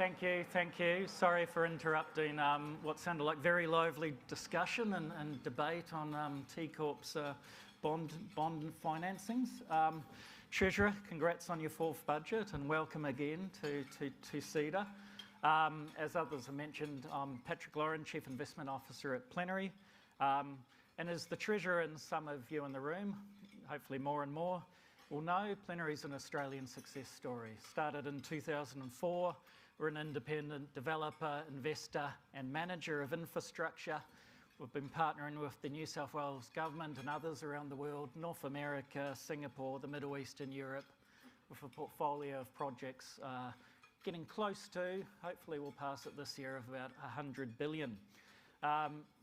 Thank you, thank you. Sorry for interrupting what sounded like very lively discussion and debate on T Corp's bond financings. Treasurer, congrats on your fourth budget and welcome again to CEDA. As others have mentioned, I'm Patrick Lauren, Chief Investment Officer at Plenary. And as the Treasurer and some of you in the room, hopefully more and more, will know, Plenary is an Australian success story. Started in 2004, we're an independent developer, investor and manager of infrastructure. We've been partnering with the New South Wales Government and others around the world, North America, Singapore, the Middle East and Europe, with a portfolio of projects getting close to, hopefully we'll pass it this year, of about 100 billion.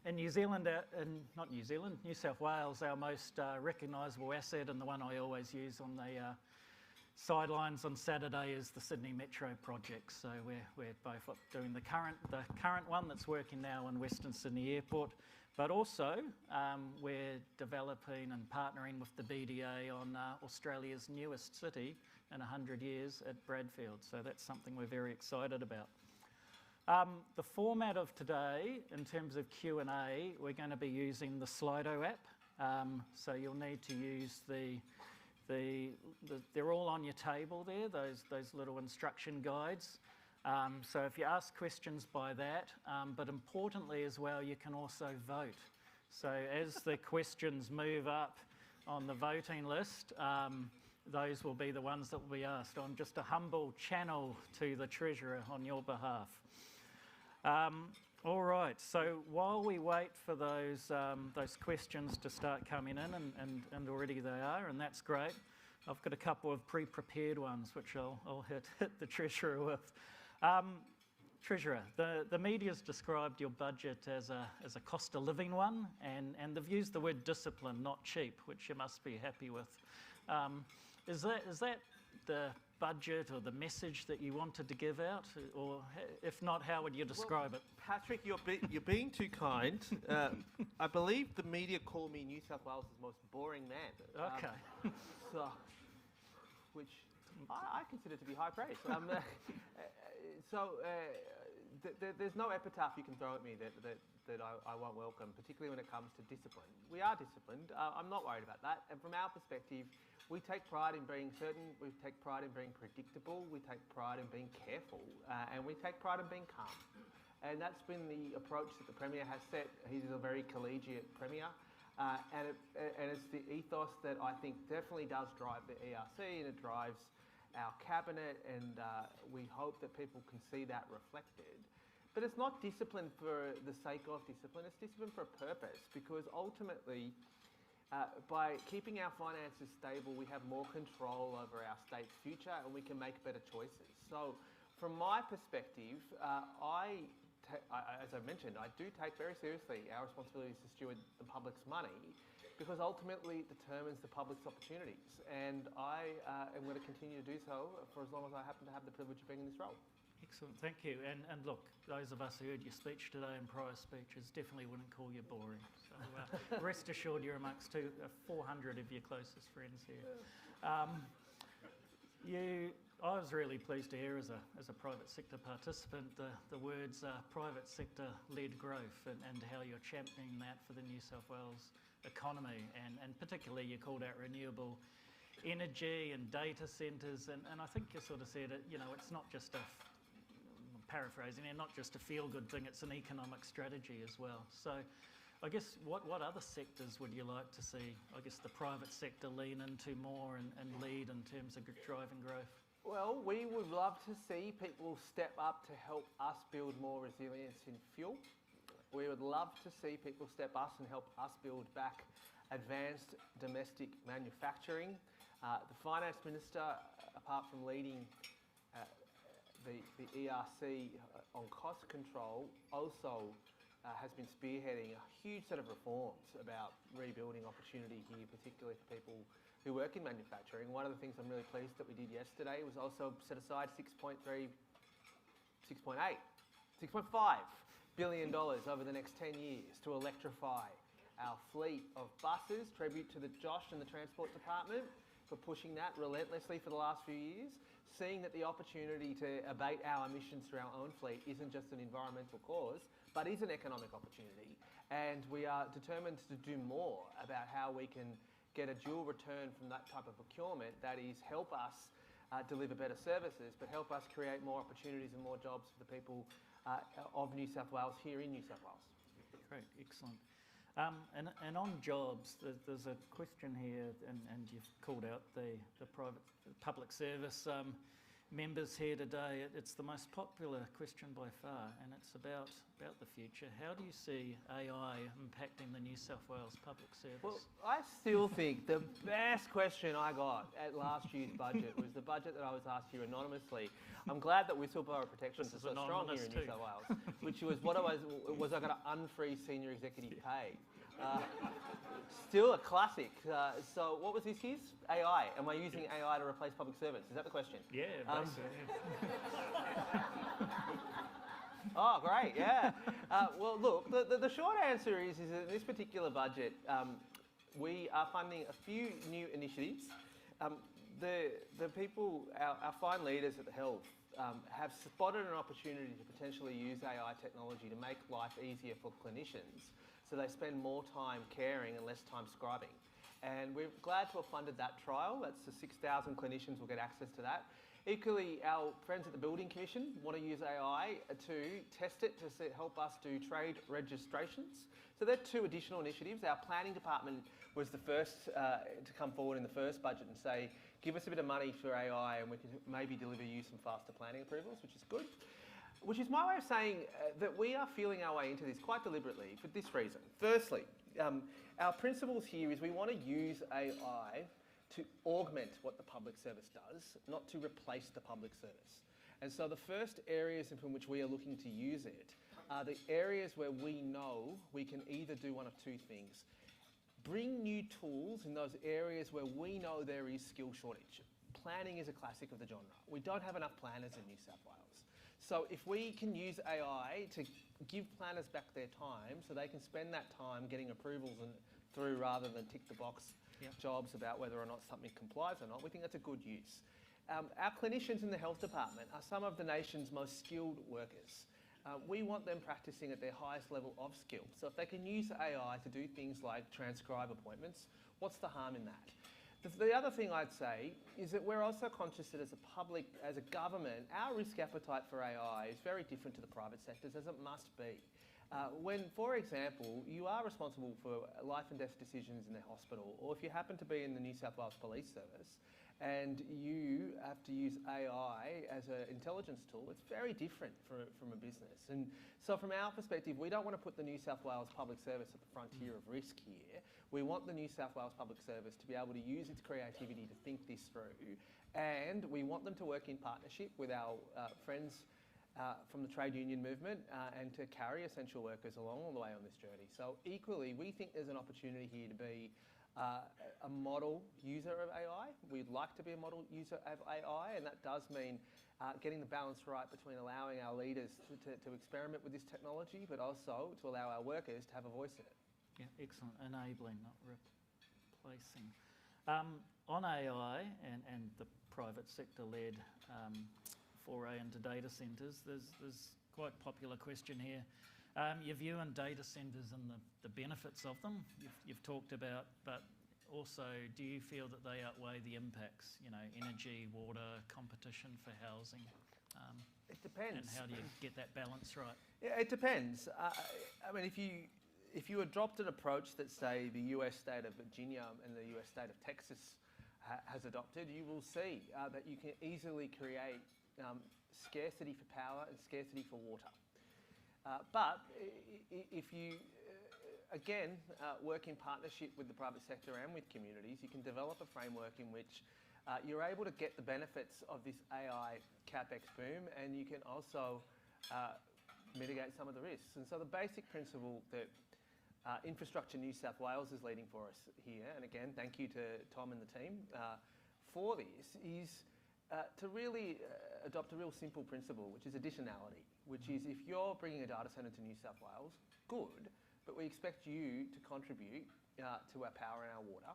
In New Zealand, New South Wales, our most recognisable asset and the one I always use on the sidelines on Saturday is the Sydney Metro project. So we're both doing the current one that's working now in Western Sydney Airport, but also we're developing and partnering with the BDA on Australia's newest city in 100 years at Bradfield. So that's something we're very excited about. The format of today, in terms of Q&A, we're going to be using the Slido app. So you'll need to use they're all on your table there, those little instruction guides. So if you ask questions by that, but importantly as well, you can also vote. So as the questions move up on the voting list, those will be the ones that will be asked. I'm just a humble channel to the Treasurer on your behalf. All right, so while we wait for those questions to start coming in, and already they are, and that's great, I've got a couple of pre-prepared ones which I'll hit the Treasurer with. Treasurer, the media's described your budget as a cost of living one, and they've used the word discipline, not cheap, which you must be happy with. Is that the budget or the message that you wanted to give out, or if not, how would you describe it? Patrick, you're being too kind. I believe the media call me New South Wales' most boring man. Okay. Which I consider to be high praise. There's no epitaph you can throw at me that I won't welcome, particularly when it comes to discipline. We are disciplined. I'm not worried about that. And from our perspective, we take pride in being certain, we take pride in being predictable, we take pride in being careful, and we take pride in being calm. And that's been the approach that the Premier has set. He's a very collegiate Premier, and it's the ethos that I think definitely does drive the ERC, and it drives our cabinet, and we hope that people can see that reflected. But it's not discipline for the sake of discipline, it's discipline for a purpose, because ultimately, by keeping our finances stable, we have more control over our state's future and we can make better choices. So from my perspective, as I mentioned, I do take very seriously our responsibilities to steward the public's money, because ultimately it determines the public's opportunities. And I am going to continue to do so for as long as I happen to have the privilege of being in this role. Excellent, thank you. And look, those of us who heard your speech today and prior speeches definitely wouldn't call you boring. So rest assured you're amongst 400 of your closest friends here. I was really pleased to hear as a private sector participant the words private sector led growth and how you're championing that for the New South Wales economy, and particularly you called out renewable energy and data centres, and I think you sort of said it, it's not just paraphrasing here, not just a feel-good thing, it's an economic strategy as well. So I guess what other sectors would you like to see, the private sector lean into more and lead in terms of driving growth? Well, we would love to see people step up to help us build more resilience in fuel. We would love to see people step up and help us build back advanced domestic manufacturing. The Finance Minister, apart from leading the ERC on cost control, also has been spearheading a huge set of reforms about rebuilding opportunity here, particularly for people who work in manufacturing. One of the things I'm really pleased that we did yesterday was also set aside $6.5 billion over the next 10 years to electrify our fleet of buses. Tribute to Josh and the Transport Department for pushing that relentlessly for the last few years. seeing that the opportunity to abate our emissions through our own fleet isn't just an environmental cause, but is an economic opportunity. And we are determined to do more about how we can get a dual return from that type of procurement, that is help us deliver better services, but help us create more opportunities and more jobs for the people of New South Wales here in New South Wales. Great, excellent. And on jobs, there's a question here, and you've called out the public service members here today. It's the most popular question by far, and it's about the future. How do you see AI impacting the New South Wales public service? Well, I still think the best question I got at last year's budget was the budget that I was asked here anonymously. I'm glad that whistleblower protections are so strong here in New South Wales, which was was I going to unfreeze senior executive pay? Still a classic. So what was this year's? AI. Am I using AI to replace public servants? Is that the question? Yeah, basically. Oh, great, yeah. Well, look, the short answer is that in this particular budget, we are funding a few new initiatives. The people, our fine leaders at the Health, have spotted an opportunity to potentially use AI technology to make life easier for clinicians, so they spend more time caring and less time scribing. And we're glad to have funded that trial. That's the 6,000 clinicians will get access to that. Equally, our friends at the Building Commission want to use AI to test it to help us do trade registrations. So they're two additional initiatives. Our planning department was the first to come forward in the first budget and say, give us a bit of money for AI and we can maybe deliver you some faster planning approvals, which is good. Which is my way of saying that we are feeling our way into this quite deliberately for this reason. Firstly, our principles here is we want to use AI to augment what the public service does, not to replace the public service. And so the first areas in which we are looking to use it are the areas where we know we can either do one of two things. Bring new tools in those areas where we know there is skill shortage. Planning is a classic of the genre. We don't have enough planners in New South Wales. So if we can use AI to give planners back their time so they can spend that time getting approvals through rather than tick the box jobs about whether or not something complies or not, we think that's a good use. Our clinicians in the health department are some of the nation's most skilled workers. We want them practicing at their highest level of skill. So if they can use AI to do things like transcribe appointments, what's the harm in that? The other thing I'd say is that we're also conscious that as a public, as a government, our risk appetite for AI is very different to the private sectors, as it must be. When, for example, you are responsible for life and death decisions in the hospital, or if you happen to be in the New South Wales Police Service and you have to use AI as an intelligence tool, it's very different from a business. And so from our perspective, we don't want to put the New South Wales Public Service at the frontier of risk here. We want the New South Wales Public Service to be able to use its creativity to think this through, and we want them to work in partnership with our friends from the trade union movement and to carry essential workers along all the way on this journey. So equally, we think there's an opportunity here to be a model user of AI. We'd like to be a model user of AI, and that does mean getting the balance right between allowing our leaders to experiment with this technology, but also to allow our workers to have a voice in it. Yeah, excellent. Enabling, not replacing. On AI and the private sector-led foray into data centres, there's quite a popular question here. Your view on data centres and the benefits of them, you've talked about, but also do you feel that they outweigh the impacts, you know, energy, water, competition for housing? It depends. And how do you get that balance right? Yeah, it depends. I mean, if you adopted an approach that, say, the US state of Virginia and the US state of Texas has adopted, you will see that you can easily create scarcity for power and scarcity for water. But if you, again, work in partnership with the private sector and with communities, you can develop a framework in which you're able to get the benefits of this AI CapEx boom, and you can also mitigate some of the risks. And so the basic principle that Infrastructure New South Wales is leading for us here, and again, thank you to Tom and the team for this, is to really adopt a real simple principle, which is additionality, which is if you're bringing a data centre to New South Wales, good, but we expect you to contribute to our power and our water.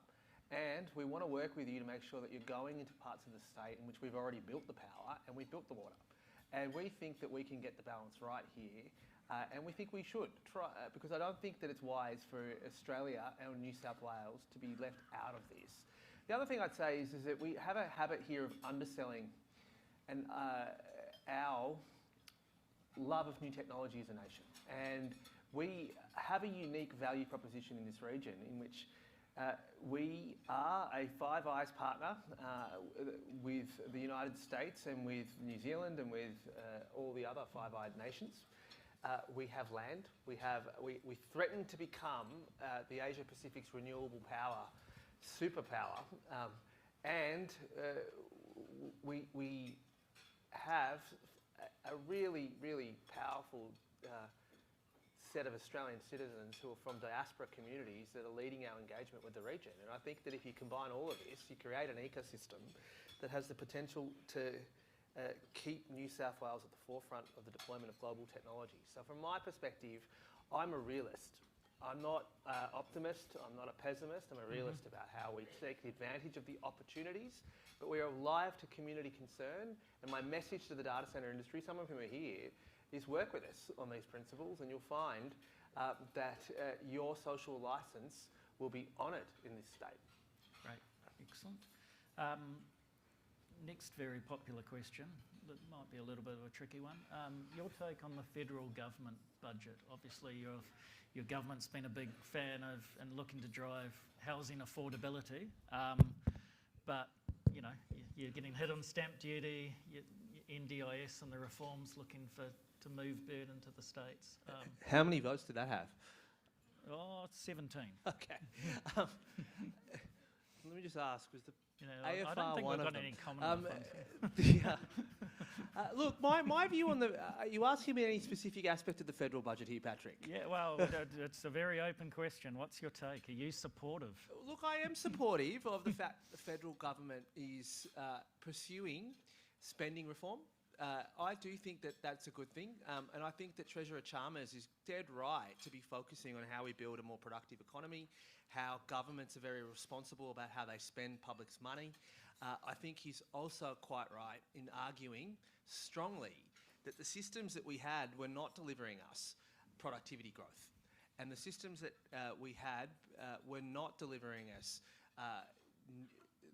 And we want to work with you to make sure that you're going into parts of the state in which we've already built the power and we've built the water. And we think that we can get the balance right here. And we think we should try, because I don't think that it's wise for Australia and New South Wales to be left out of this. The other thing I'd say is that we have a habit here of underselling and our love of new technology as a nation. And we have a unique value proposition in this region in which we are a Five Eyes partner with the United States and with New Zealand and with all the other Five-Eyed nations. We have land. We threaten to become the Asia Pacific's renewable power superpower, and we have a really, really powerful set of Australian citizens who are from diaspora communities that are leading our engagement with the region. And I think that if you combine all of this, you create an ecosystem that has the potential to keep New South Wales at the forefront of the deployment of global technology. So from my perspective, I'm a realist. I'm not an optimist, I'm not a pessimist, I'm a realist about how we take the advantage of the opportunities, but we are alive to community concern. And my message to the data centre industry, some of whom are here, is work with us on these principles, and you'll find that your social licence will be honoured in this state. Great, excellent. Next very popular question, that might be a little bit of a tricky one. Your take on the federal government budget. Obviously your government's been a big fan of and looking to drive housing affordability, but you know, you're getting hit on stamp duty, your NDIS and the reforms looking to move burden to the states. How many votes did that have? Oh, 17. Okay. Let me just ask, was the AFR I don't think one we've of got them? any common ones. Look, my view on the... are you asking me any specific aspect of the federal budget here, Patrick? Yeah, well, it's a very open question. What's your take? Are you supportive? Look, I am supportive of the fact that the federal government is pursuing spending reform. I do think that that's a good thing, and I think that Treasurer Chalmers is dead right to be focusing on how we build a more productive economy, how governments are very responsible about how they spend public's money. I think he's also quite right in arguing strongly that the systems that we had were not delivering us productivity growth, and the systems that we had were not delivering us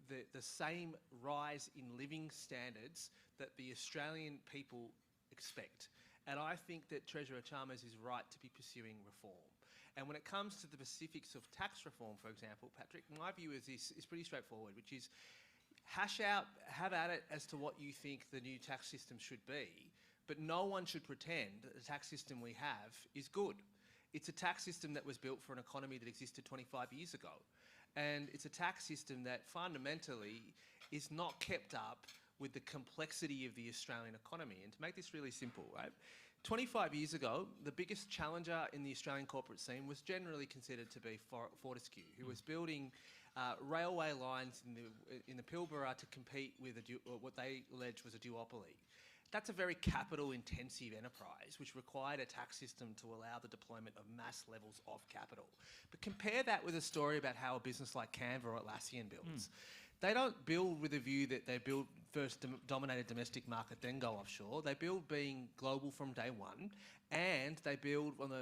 the same rise in living standards that the Australian people expect. And I think that Treasurer Chalmers is right to be pursuing reform. And when it comes to the specifics of tax reform, for example, Patrick, my view is pretty straightforward, which is hash out, have at it as to what you think the new tax system should be, but no one should pretend that the tax system we have is good. It's a tax system that was built for an economy that existed 25 years ago. And it's a tax system that fundamentally is not kept up with the complexity of the Australian economy. And to make this really simple, right? 25 years ago, the biggest challenger in the Australian corporate scene was generally considered to be Fortescue, who was building railway lines in the Pilbara to compete with what they alleged was a duopoly. That's a very capital-intensive enterprise, which required a tax system to allow the deployment of mass levels of capital. But compare that with a story about how a business like Canva or Atlassian builds. They don't build with a view that they build first dominate a domestic market, then go offshore. They build being global from day one, and they build on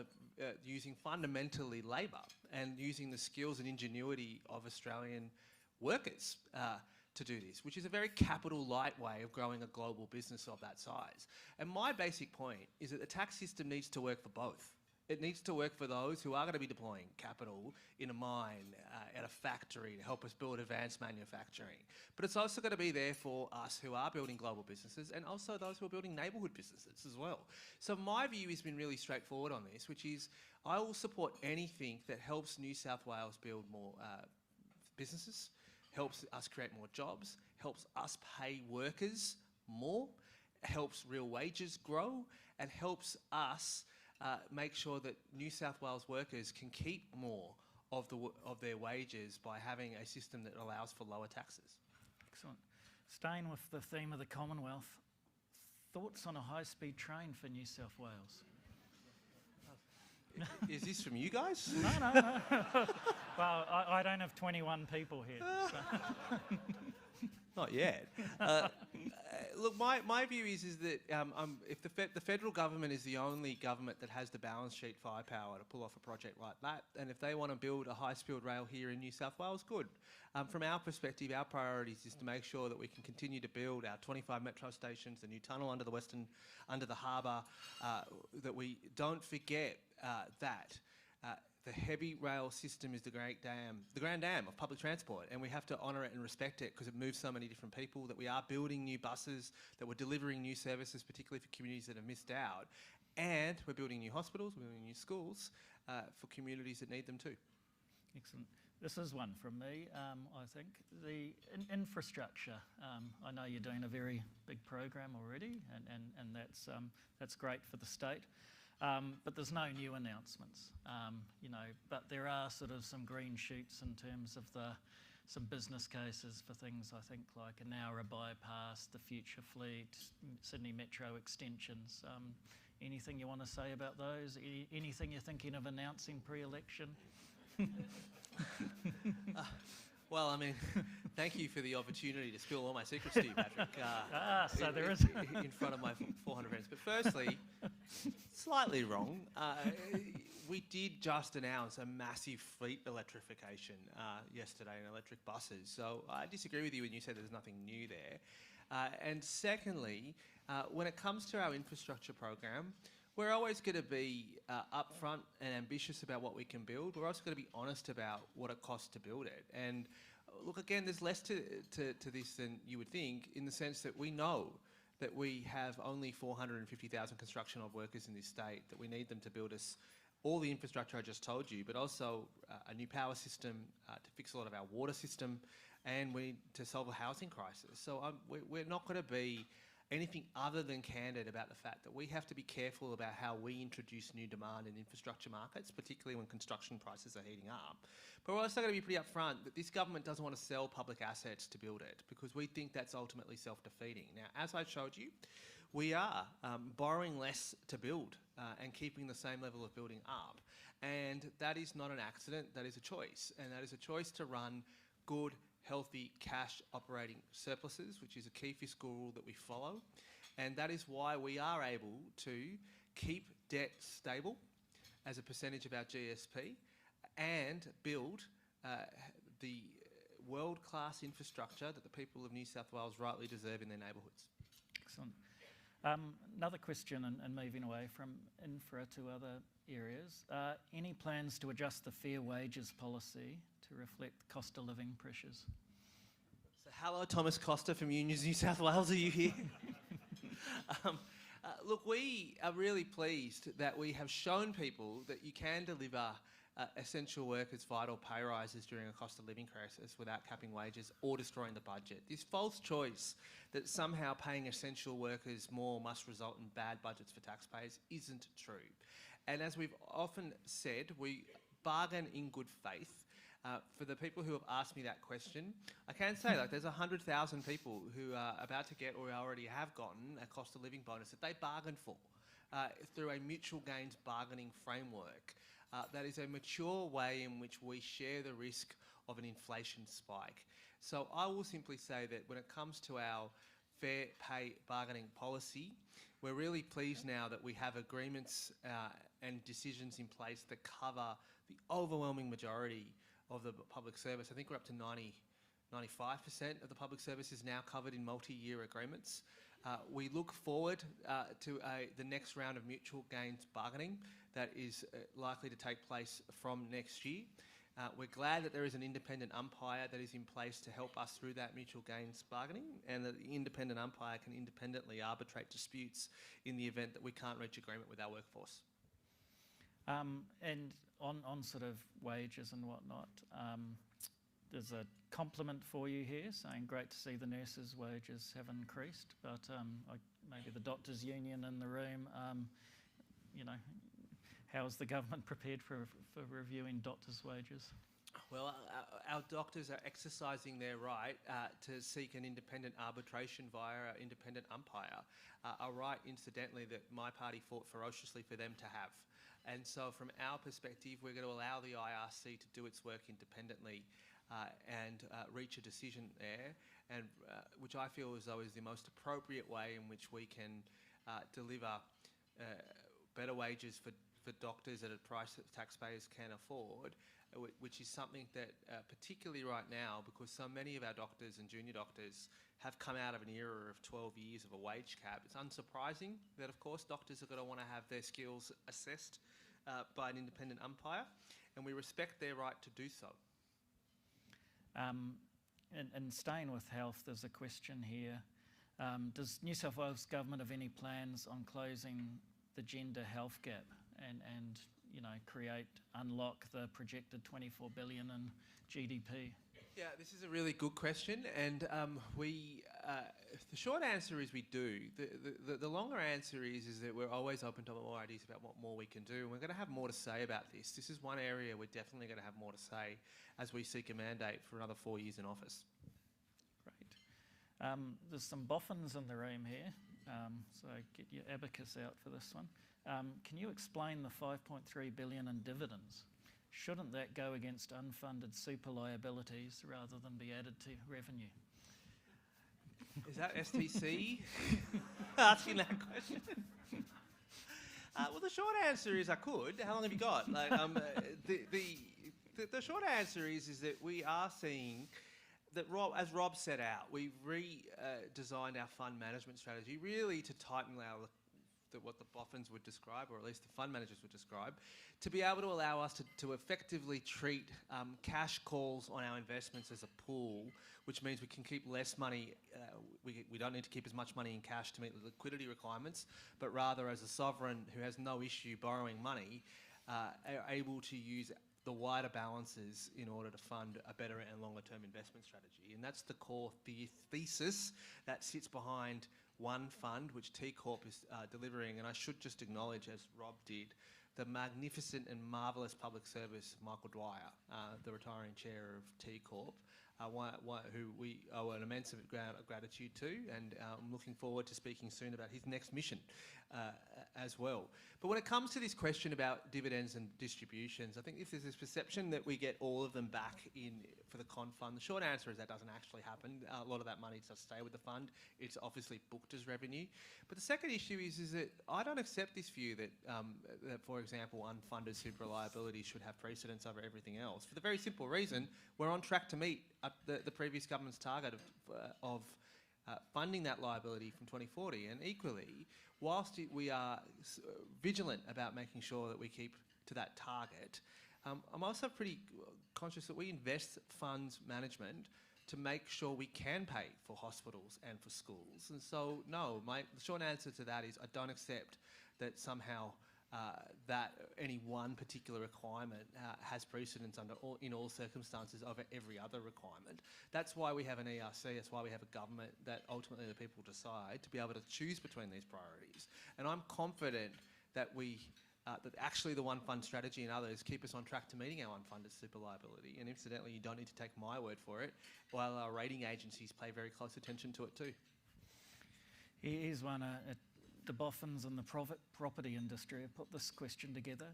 using fundamentally labour and using the skills and ingenuity of Australian workers to do this, which is a very capital light way of growing a global business of that size. And my basic point is that the tax system needs to work for both. It needs to work for those who are going to be deploying capital in a mine, at a factory to help us build advanced manufacturing. But it's also going to be there for us who are building global businesses and also those who are building neighbourhood businesses as well. So my view has been really straightforward on this, which is I will support anything that helps New South Wales build more businesses, helps us create more jobs, helps us pay workers more, helps real wages grow, and helps us make sure that New South Wales workers can keep more of their wages by having a system that allows for lower taxes. Excellent. Staying with the theme of the Commonwealth, thoughts on a high-speed train for New South Wales? Is this from you guys? No. Well, I don't have 21 people here. So. Not yet. Look, my view is that if the federal government is the only government that has the balance sheet firepower to pull off a project like that, and if they want to build a high-speed rail here in New South Wales, good. From our perspective, our priorities is to make sure that we can continue to build our 25 metro stations, the new tunnel under the harbour, that we don't forget that. The heavy rail system is the grand dam of public transport, and we have to honour it and respect it because it moves so many different people, that we are building new buses, that we're delivering new services, particularly for communities that have missed out, and we're building new hospitals, we're building new schools for communities that need them too. Excellent. This is one from me, I think. The infrastructure, I know you're doing a very big program already, and that's great for the state. But there's no new announcements, but there are sort of some green shoots in terms of some business cases for things, I think, like an Nowra bypass, the future fleet, Sydney Metro extensions. Anything you want to say about those? Anything you're thinking of announcing pre-election? Well, I mean, thank you for the opportunity to spill all my secrets to you, Patrick. So there is. In front of my 400 friends. But firstly, slightly wrong. We did just announce a massive fleet electrification yesterday in electric buses. So I disagree with you when you said there's nothing new there. And secondly, when it comes to our infrastructure program, we're always going to be upfront and ambitious about what we can build. We're also going to be honest about what it costs to build it. And look, again, there's less to this than you would think, in the sense that we know that we have only 450,000 construction workers in this state, that we need them to build us all the infrastructure I just told you, but also a new power system to fix a lot of our water system, and we need to solve a housing crisis. So we're not going to be anything other than candid about the fact that we have to be careful about how we introduce new demand in infrastructure markets, particularly when construction prices are heating up. But we're also going to be pretty upfront that this government doesn't want to sell public assets to build it, because we think that's ultimately self-defeating. Now, as I showed you, we are borrowing less to build and keeping the same level of building up. And that is not an accident, that is a choice. And that is a choice to run good, healthy cash operating surpluses, which is a key fiscal rule that we follow. And that is why we are able to keep debt stable as a percentage of our GSP and build the world-class infrastructure that the people of New South Wales rightly deserve in their neighbourhoods. Excellent. Another question, and moving away from infra to other areas. Any plans to adjust the fair wages policy to reflect cost of living pressures? So hello, Thomas Costa from Unions New South Wales, are you here? Look, we are really pleased that we have shown people that you can deliver essential workers vital pay rises during a cost of living crisis without capping wages or destroying the budget. This false choice that somehow paying essential workers more must result in bad budgets for taxpayers isn't true. And as we've often said, we bargain in good faith. For the people who have asked me that question, I can say there's 100,000 people who are about to get or already have gotten a cost of living bonus that they bargained for through a mutual gains bargaining framework. That is a mature way in which we share the risk of an inflation spike. So I will simply say that when it comes to our fair pay bargaining policy, we're really pleased now that we have agreements and decisions in place that cover the overwhelming majority of the public service. I think we're up to 95% of the public service is now covered in multi-year agreements. We look forward to the next round of mutual gains bargaining that is likely to take place from next year. We're glad that there is an independent umpire that is in place to help us through that mutual gains bargaining, and that the independent umpire can independently arbitrate disputes in the event that we can't reach agreement with our workforce. And on sort of wages and whatnot, there's a compliment for you here saying great to see the nurses' wages have increased, but maybe the doctors' union in the room, how is the government prepared for reviewing doctors' wages? Well, our doctors are exercising their right to seek an independent arbitration via an independent umpire, a right, incidentally, that my party fought ferociously for them to have. And so from our perspective, we're going to allow the IRC to do its work independently and reach a decision there, and which I feel as though is the most appropriate way in which we can deliver better wages for doctors at a price that taxpayers can afford, which is something that particularly right now, because so many of our doctors and junior doctors have come out of an era of 12 years of a wage cap, it's unsurprising that, of course, doctors are going to want to have their skills assessed by an independent umpire, and we respect their right to do so. And staying with health, there's a question here. Does New South Wales Government have any plans on closing the gender health gap and you know, unlock the projected 24 billion in GDP? Yeah, this is a really good question, and the short answer is we do. The longer answer is that we're always open to more ideas about what more we can do, and we're going to have more to say about this. This is one area we're definitely going to have more to say as we seek a mandate for another 4 years in office. Great. There's some boffins in the room here, so get your abacus out for this one. Can you explain the 5.3 billion in dividends? Shouldn't that go against unfunded super liabilities rather than be added to revenue? Is that STC asking that question? Well, the short answer is I could. How long have you got? Like, the short answer is that we are seeing that, as Rob set out, we've redesigned our fund management strategy really to tighten what the boffins would describe, or at least the fund managers would describe, to be able to allow us to effectively treat cash calls on our investments as a pool, which means we can keep less money. We don't need to keep as much money in cash to meet the liquidity requirements, but rather as a sovereign who has no issue borrowing money, are able to use the wider balances in order to fund a better and longer term investment strategy. And that's the core thesis that sits behind one fund, which T Corp is delivering. And I should just acknowledge, as Rob did, the magnificent and marvellous public service of Michael Dwyer, the retiring chair of T Corp, who we owe an immense amount of gratitude to, and I'm looking forward to speaking soon about his next mission as well. But when it comes to this question about dividends and distributions, I think if there's this perception that we get all of them back in for the con fund, the short answer is that doesn't actually happen. A lot of that money does stay with the fund. It's obviously booked as revenue. But the second issue is that I don't accept this view that, for example, unfunded super liability should have precedence over everything else, for the very simple reason we're on track to meet the previous government's target of funding that liability from 2040. And equally, whilst we are vigilant about making sure that we keep to that target, I'm also pretty conscious that we invest funds management to make sure we can pay for hospitals and for schools. And so, no, the short answer to that is I don't accept that somehow that any one particular requirement has precedence in all circumstances over every other requirement. That's why we have an ERC, that's why we have a government, that ultimately the people decide to be able to choose between these priorities. And I'm confident that that actually the one fund strategy and others keep us on track to meeting our unfunded super liability. And incidentally, you don't need to take my word for it, while our rating agencies pay very close attention to it too. Here's one. The boffins and the property industry have put this question together.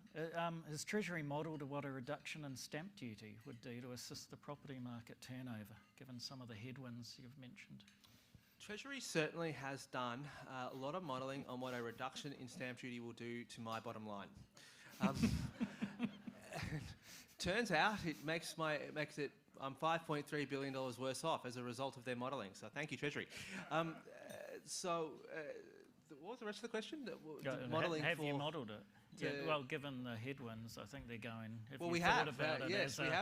Has Treasury modelled what a reduction in stamp duty would do to assist the property market turnover, given some of the headwinds you've mentioned? Treasury certainly has done a lot of modelling on what a reduction in stamp duty will do to my bottom line. Turns out it makes it I'm $5.3 billion worse off as a result of their modelling. So thank you, Treasury. What was the rest of the question? Have you modelled it? Yeah, well, given the headwinds, I think they're going. We have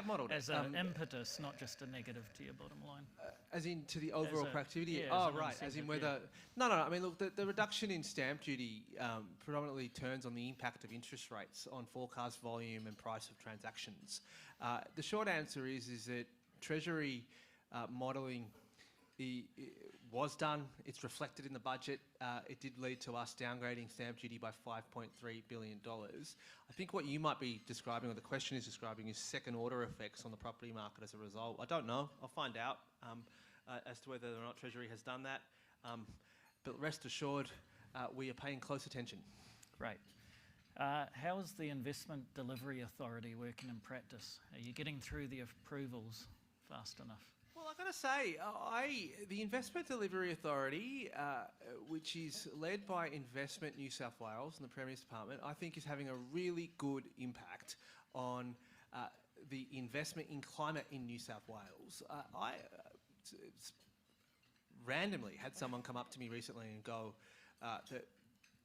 modelled it as an impetus, not just a negative to your bottom line. As in to the overall productivity. Yeah, right. As in whether no. I mean, look, the reduction in stamp duty predominantly turns on the impact of interest rates on forecast volume and price of transactions. The short answer is that Treasury modelling was done. It's reflected in the budget. It did lead to us downgrading stamp duty by $5.3 billion. I think what you might be describing, or the question is describing, is second-order effects on the property market as a result. I don't know. I'll find out as to whether or not Treasury has done that. But rest assured, we are paying close attention. Great. How is the Investment Delivery Authority working in practice? Are you getting through the approvals fast enough? Well, I've got to say, the Investment Delivery Authority, which is led by Investment New South Wales and the Premier's Department, I think is having a really good impact on the investment in climate in New South Wales. I randomly had someone come up to me recently and go that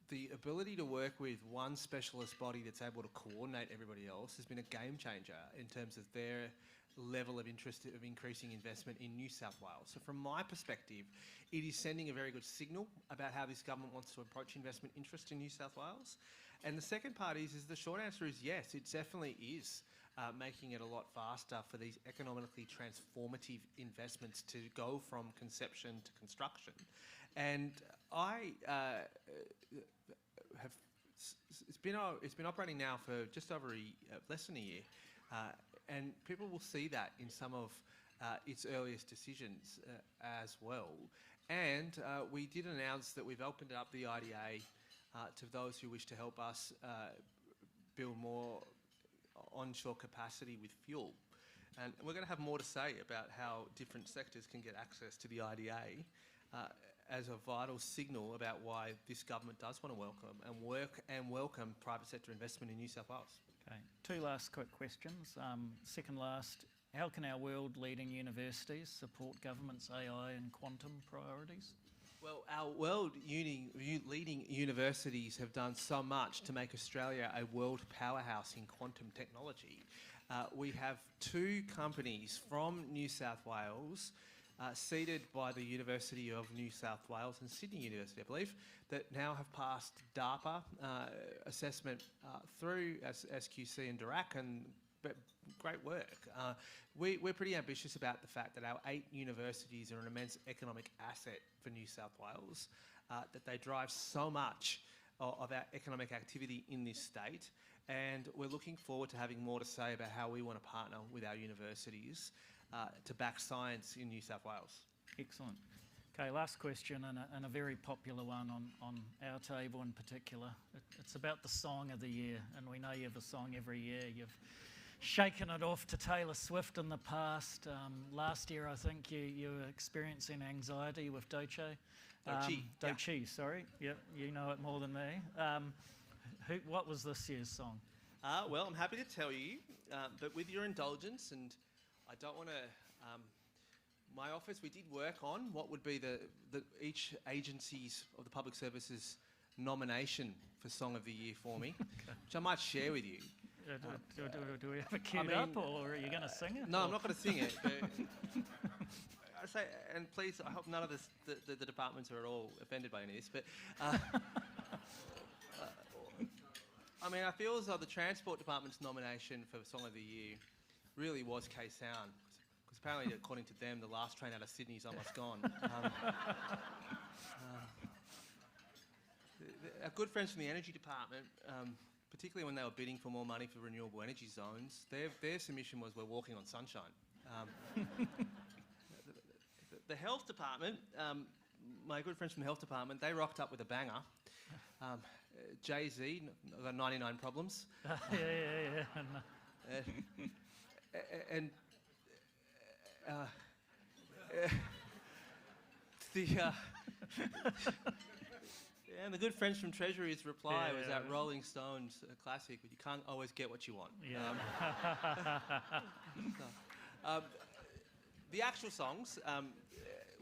the ability to work with one specialist body that's able to coordinate everybody else has been a game changer in terms of their level of interest of increasing investment in New South Wales. So from my perspective, it is sending a very good signal about how this government wants to approach investment interest in New South Wales. And the second part is the short answer is yes, it definitely is making it a lot faster for these economically transformative investments to go from conception to construction. And I it's been operating now for just over less than a year, and people will see that in some of its earliest decisions as well. And we did announce that we've opened up the IDA to those who wish to help us build more onshore capacity with fuel. And we're going to have more to say about how different sectors can get access to the IDA as a vital signal about why this government does want to welcome private sector investment in New South Wales. Okay, two last quick questions. Second last, how can our world-leading universities support government's AI and quantum priorities? Well, our world-leading universities have done so much to make Australia a world powerhouse in quantum technology. We have two companies from New South Wales, seeded by the University of New South Wales and Sydney University, I believe, that now have passed DARPA assessment through SQC and Dirac, and great work. We're pretty ambitious about the fact that our 8 universities are an immense economic asset for New South Wales, that they drive so much of our economic activity in this state, and we're looking forward to having more to say about how we want to partner with our universities to back science in New South Wales. Excellent. Okay, last question, and a very popular one on our table in particular. It's about the song of the year, and we know you have a song every year. You've shaken it off to Taylor Swift in the past. Last year, I think you were experiencing anxiety with Doechii. Doechii, sorry. Yep, you know it more than me. What was this year's song? Well, I'm happy to tell you, but with your indulgence, and I don't want to... my office, we did work on what would be each agency's of the public services nomination for Song of the Year for me, which I might share with you. Do we have it queued up, or are you going to sing it? No, I'm not going to sing it. But I say, and please, I hope none of the departments are at all offended by any of this. But I mean, I feel as though the Transport Department's nomination for Song of the Year really was K-Sound. Because apparently, according to them, the last train out of Sydney is almost gone. Our good friends from the Energy Department, particularly when they were bidding for more money for renewable energy zones, their submission was, we're walking on sunshine. The Health Department, my good friends from the Health Department, they rocked up with a banger. Jay-Z, got 99 Problems. And and the good friends from Treasury's reply was that Rolling Stones classic, but you can't always get what you want. The actual songs,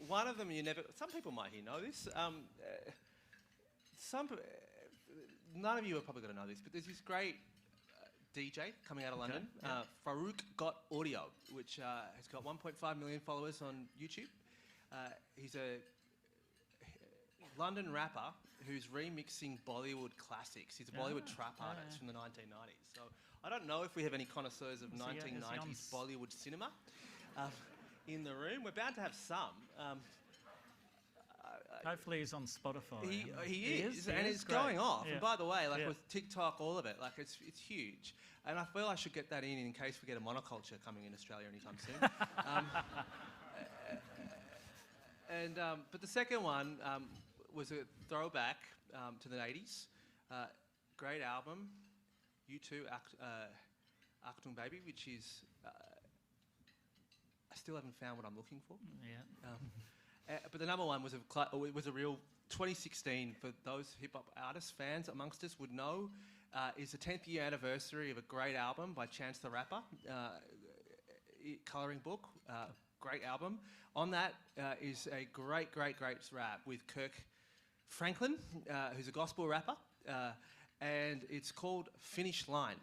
one of them some people might know this. None of you are probably going to know this, but there's this great DJ coming out of London, Farouk Got Audio, which has got 1.5 million followers on YouTube. He's a London rapper who's remixing Bollywood classics. He's a Bollywood trap artist from the 1990s. So I don't know if we have any connoisseurs of 1990s Bollywood cinema in the room. We're bound to have some. Hopefully he's on Spotify. He is, and it's great. going off. Yeah. And by the way, like Yeah. with TikTok, all of it, like it's huge. And I feel I should get that in case we get a monoculture coming in Australia anytime soon. But the second one was a throwback to the 80s. Great album, U2, Achtung Baby, which is, I still haven't found what I'm looking for. Yeah. But the number one was a real 2016, for those hip-hop artists, fans amongst us would know, is the 10th year anniversary of a great album by Chance the Rapper, Colouring Book, great album. On that is a great rap with Kirk Franklin, who's a gospel rapper, and it's called Finish Line,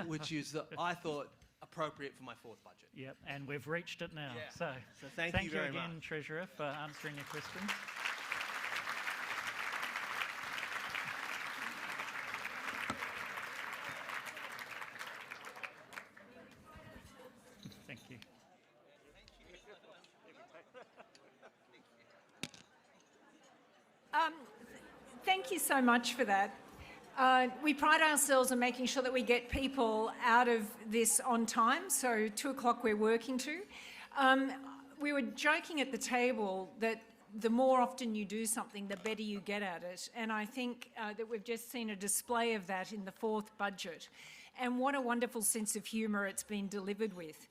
which is, I thought, appropriate for my fourth budget. Yep, and we've reached it now. Yeah. So thank you very again, much. Treasurer, for answering your questions. Thank you. Thank you so much for that. We pride ourselves on making sure that we get people out of this on time, so 2 o'clock we're working to. We were joking at the table that the more often you do something, the better you get at it, and I think that we've just seen a display of that in the fourth budget, and what a wonderful sense of humour it's been delivered with.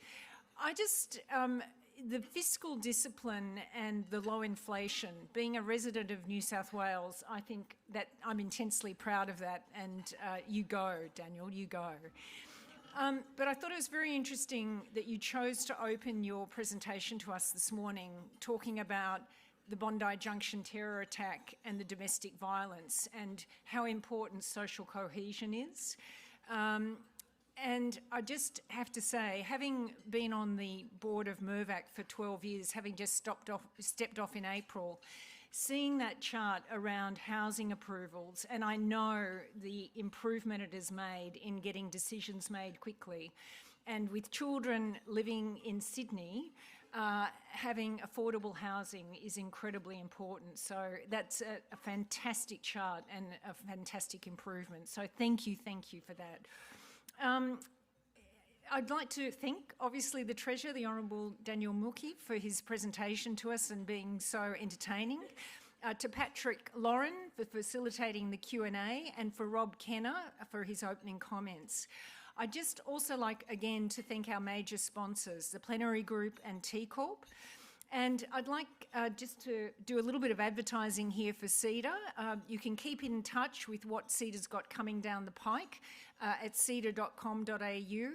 The fiscal discipline and the low inflation, being a resident of New South Wales, I think that I'm intensely proud of that, and you go, Daniel, you go. But I thought it was very interesting that you chose to open your presentation to us this morning talking about the Bondi Junction terror attack and the domestic violence and how important social cohesion is. And I just have to say, having been on the board of Mirvac for 12 years, having just stepped off in April, seeing that chart around housing approvals, and I know the improvement it has made in getting decisions made quickly. And with children living in Sydney, having affordable housing is incredibly important. So that's a fantastic chart and a fantastic improvement. So thank you for that. I'd like to thank, obviously, the Treasurer, the Honourable Daniel Mookhey, for his presentation to us and being so entertaining, to Patrick Lauren for facilitating the Q&A, and for Rob Kenner for his opening comments. I'd just also like, again, to thank our major sponsors, the Plenary Group and T Corp. And I'd like just to do a little bit of advertising here for CEDA. You can keep in touch with what CEDA's got coming down the pike at ceda.com.au,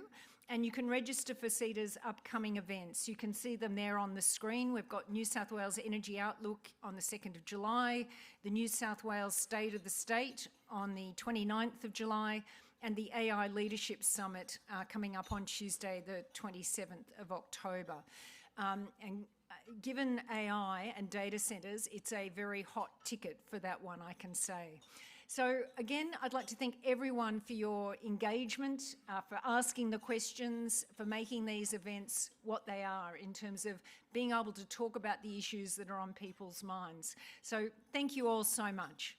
and you can register for CEDA's upcoming events. You can see them there on the screen. We've got New South Wales Energy Outlook on the 2nd of July, the New South Wales State of the State on the 29th of July, and the AI Leadership Summit coming up on Tuesday, the 27th of October. Given AI and data centres, it's a very hot ticket for that one, I can say. So again, I'd like to thank everyone for your engagement, for asking the questions, for making these events what they are in terms of being able to talk about the issues that are on people's minds. So thank you all so much.